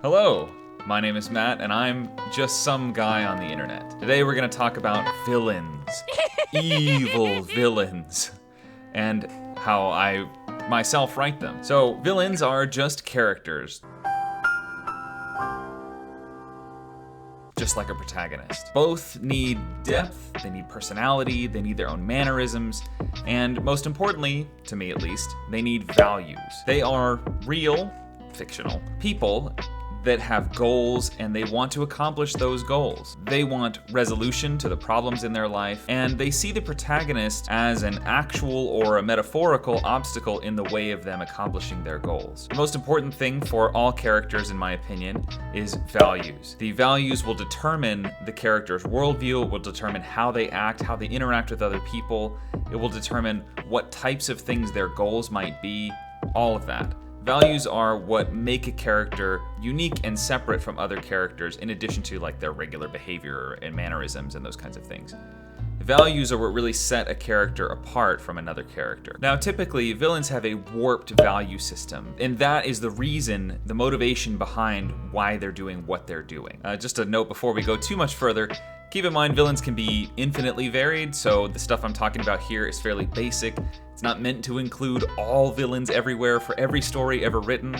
Hello, my name is Matt, and I'm just some guy on the internet. Today we're going to talk about villains, evil villains, and how I myself write them. So, villains are just characters, just like a protagonist. Both need depth, they need personality, they need their own mannerisms, and most importantly, to me at least, they need values. They are real, fictional people that have goals and they want to accomplish those goals. They want resolution to the problems in their life, and they see the protagonist as an actual or a metaphorical obstacle in the way of them accomplishing their goals. The most important thing for all characters, in my opinion, is values. The values will determine the character's worldview, it will determine how they act, how they interact with other people, it will determine what types of things their goals might be, all of that. Values are what make a character unique and separate from other characters, in addition to like their regular behavior and mannerisms and those kinds of things. Values are what really set a character apart from another character. Now, typically, villains have a warped value system, and that is the reason, the motivation behind why they're doing what they're doing. Just a note before we go too much further, keep in mind villains can be infinitely varied, so the stuff I'm talking about here is fairly basic. It's not meant to include all villains everywhere for every story ever written.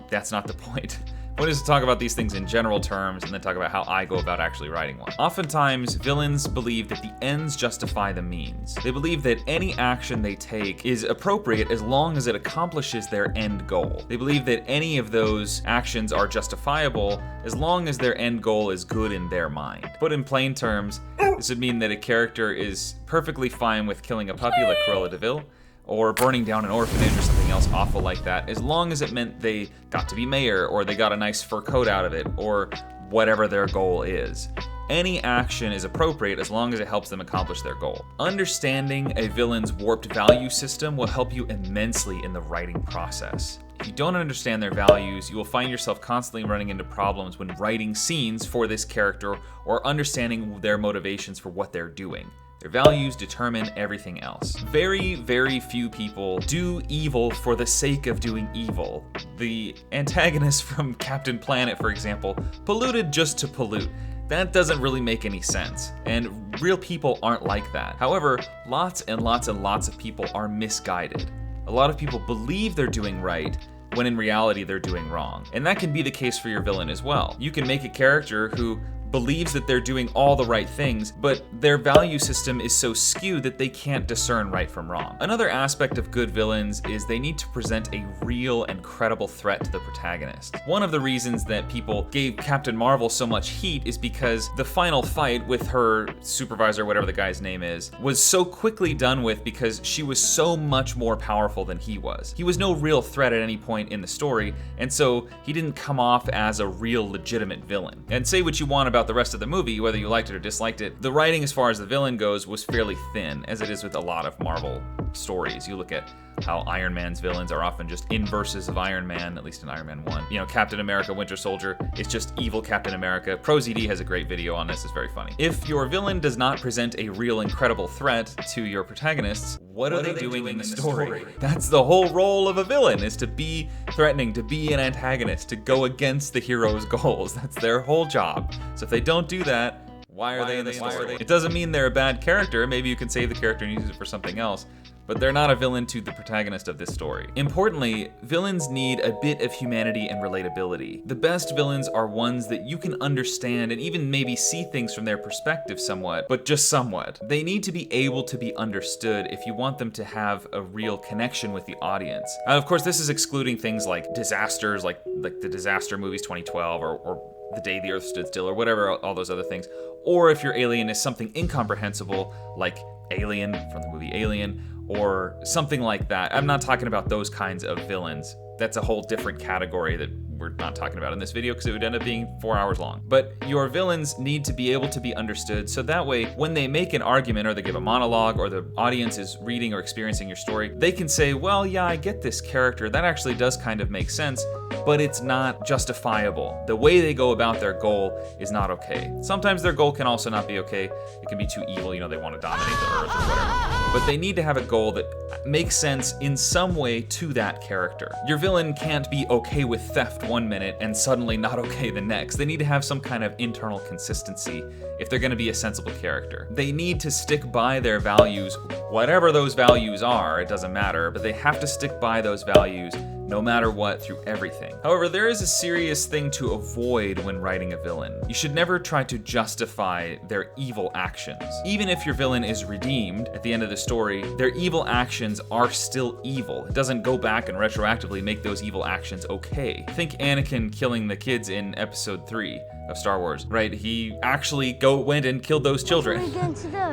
That's not the point. The point is to talk about these things in general terms and then talk about how I go about actually writing one. Oftentimes, villains believe that the ends justify the means. They believe that any action they take is appropriate as long as it accomplishes their end goal. They believe that any of those actions are justifiable as long as their end goal is good in their mind. Put in plain terms, this would mean that a character is perfectly fine with killing a puppy like Cruella de Vil, or burning down an orphanage or something else awful like that, as long as it meant they got to be mayor, or they got a nice fur coat out of it, or whatever their goal is. Any action is appropriate as long as it helps them accomplish their goal. Understanding a villain's warped value system will help you immensely in the writing process. If you don't understand their values, you will find yourself constantly running into problems when writing scenes for this character or understanding their motivations for what they're doing. Their values determine everything else. Very, very few people do evil for the sake of doing evil. The antagonist from Captain Planet, for example, polluted just to pollute. That doesn't really make any sense, and real people aren't like that. However, lots and lots and lots of people are misguided. A lot of people believe they're doing right, when in reality they're doing wrong. And that can be the case for your villain as well. You can make a character who believes that they're doing all the right things, but their value system is so skewed that they can't discern right from wrong. Another aspect of good villains is they need to present a real and credible threat to the protagonist. One of the reasons that people gave Captain Marvel so much heat is because the final fight with her supervisor, whatever the guy's name is, was so quickly done with because she was so much more powerful than he was. He was no real threat at any point in the story, and so he didn't come off as a real legitimate villain. And say what you want about the rest of the movie, whether you liked it or disliked it, the writing as far as the villain goes was fairly thin, as it is with a lot of Marvel stories. You look at how Iron Man's villains are often just inverses of Iron Man, at least in Iron Man 1. You know, Captain America, Winter Soldier, is just evil Captain America. ProZD has a great video on this, it's very funny. If your villain does not present a real and credible threat to your protagonists, what are they doing in the story? That's the whole role of a villain, is to be threatening, to be an antagonist, to go against the hero's goals. That's their whole job. So if they don't do that, why are they in the story? It doesn't mean they're a bad character. Maybe you can save the character and use it for something else, but they're not a villain to the protagonist of this story. Importantly, villains need a bit of humanity and relatability. The best villains are ones that you can understand and even maybe see things from their perspective somewhat, but just somewhat. They need to be able to be understood if you want them to have a real connection with the audience. Of course, this is excluding things like disasters, like the disaster movies 2012 or The Day the Earth Stood Still, or whatever, all those other things. Or if your alien is something incomprehensible, like Alien from the movie Alien, or something like that. I'm not talking about those kinds of villains. That's a whole different category that we're not talking about in this video because it would end up being 4 hours long. But your villains need to be able to be understood, so that way when they make an argument or they give a monologue or the audience is reading or experiencing your story, they can say, well, yeah, I get this character. That actually does kind of make sense. but it's not justifiable. The way they go about their goal is not okay. Sometimes their goal can also not be okay. It can be too evil, you know, they want to dominate the earth or whatever. But they need to have a goal that makes sense in some way to that character. Your villain can't be okay with theft one minute and suddenly not okay the next. They need to have some kind of internal consistency if they're going to be a sensible character. They need to stick by their values, whatever those values are, it doesn't matter, but they have to stick by those values no matter what, through everything. However, there is a serious thing to avoid when writing a villain. You should never try to justify their evil actions. Even if your villain is redeemed at the end of the story, their evil actions are still evil. It doesn't go back and retroactively make those evil actions okay. Think Anakin killing the kids in episode 3 of Star Wars, right? He actually went and killed those children.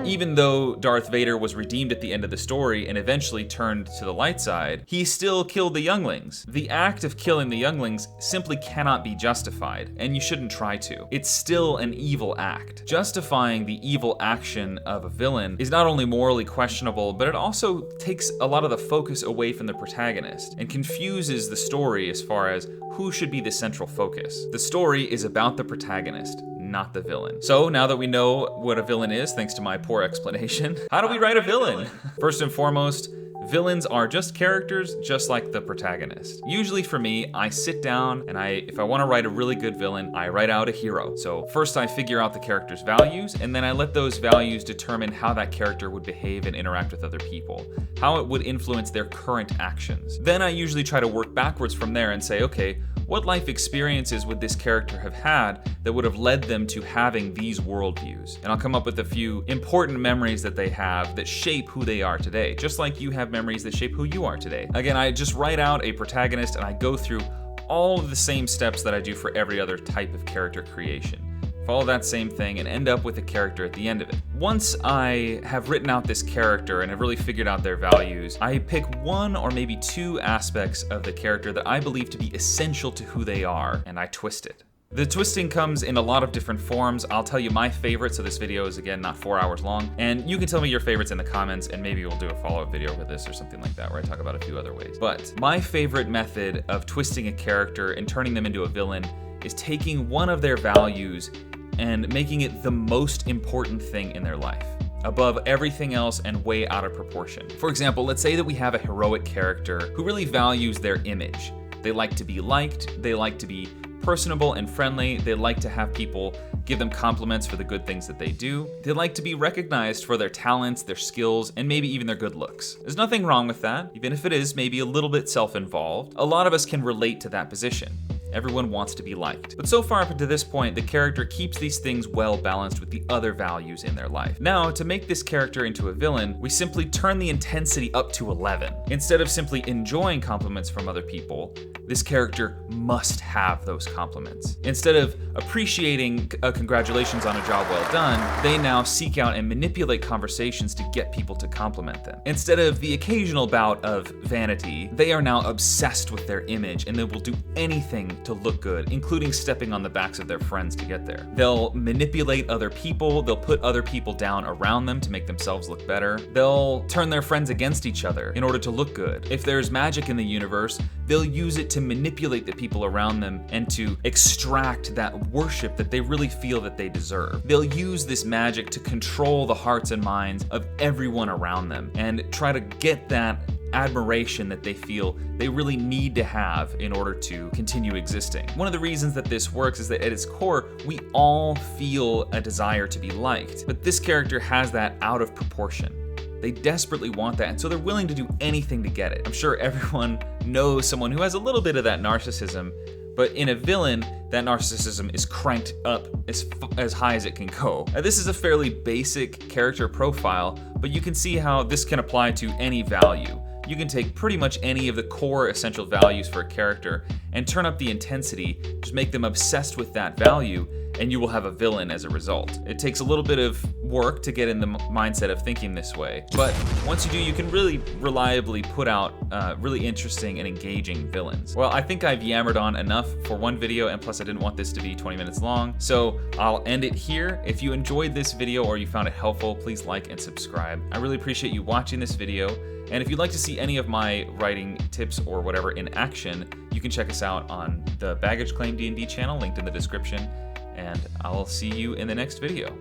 Even though Darth Vader was redeemed at the end of the story and eventually turned to the light side, he still killed the younglings. The act of killing the younglings simply cannot be justified, and you shouldn't try to. It's still an evil act. Justifying the evil action of a villain is not only morally questionable, but it also takes a lot of the focus away from the protagonist and confuses the story as far as who should be the central focus. The story is about the protagonist, not the villain. So now that we know what a villain is, thanks to my poor explanation, how do we write a villain? First and foremost, villains are just characters just like the protagonist. Usually for me, I sit down and if I want to write a really good villain, I write out a hero. So first I figure out the character's values, and then I let those values determine how that character would behave and interact with other people, how it would influence their current actions. Then I usually try to work backwards from there and say, okay, what life experiences would this character have had that would have led them to having these worldviews? And I'll come up with a few important memories that they have that shape who they are today, just like you have memories that shape who you are today. Again, I just write out a protagonist and I go through all of the same steps that I do for every other type of character creation. Follow that same thing and end up with a character at the end of it. Once I have written out this character and have really figured out their values, I pick one or maybe two aspects of the character that I believe to be essential to who they are, and I twist it. The twisting comes in a lot of different forms. I'll tell you my favorite, so this video is again not 4 hours long, and you can tell me your favorites in the comments, and maybe we'll do a follow-up video with this or something like that where I talk about a few other ways. But my favorite method of twisting a character and turning them into a villain is taking one of their values and making it the most important thing in their life, above everything else and way out of proportion. For example, let's say that we have a heroic character who really values their image. They like to be liked, they like to be personable and friendly, they like to have people give them compliments for the good things that they do. They like to be recognized for their talents, their skills, and maybe even their good looks. There's nothing wrong with that, even if it is maybe a little bit self-involved. A lot of us can relate to that position. Everyone wants to be liked. But so far up to this point, the character keeps these things well balanced with the other values in their life. Now, to make this character into a villain, we simply turn the intensity up to 11. Instead of simply enjoying compliments from other people, this character must have those compliments. Instead of appreciating congratulations on a job well done, they now seek out and manipulate conversations to get people to compliment them. Instead of the occasional bout of vanity, they are now obsessed with their image and they will do anything to look good, including stepping on the backs of their friends to get there. They'll manipulate other people, they'll put other people down around them to make themselves look better. They'll turn their friends against each other in order to look good. If there's magic in the universe, they'll use it to manipulate the people around them and to extract that worship that they really feel that they deserve. They'll use this magic to control the hearts and minds of everyone around them and try to get that admiration that they feel they really need to have in order to continue existing. One of the reasons that this works is that at its core, we all feel a desire to be liked, but this character has that out of proportion. They desperately want that, and so they're willing to do anything to get it. I'm sure everyone knows someone who has a little bit of that narcissism, but in a villain, that narcissism is cranked up as high as it can go. Now, this is a fairly basic character profile, but you can see how this can apply to any value. You can take pretty much any of the core essential values for a character and turn up the intensity, just make them obsessed with that value, and you will have a villain as a result. It takes a little bit of work to get in the mindset of thinking this way, but once you do, you can really reliably put out really interesting and engaging villains. Well, I think I've yammered on enough for one video, and plus I didn't want this to be 20 minutes long, so I'll end it here. If you enjoyed this video or you found it helpful, please like and subscribe. I really appreciate you watching this video, And if you'd like to see any of my writing tips or whatever in action, you can check us out on the Baggage Claim D&D channel, linked in the description, and I'll see you in the next video.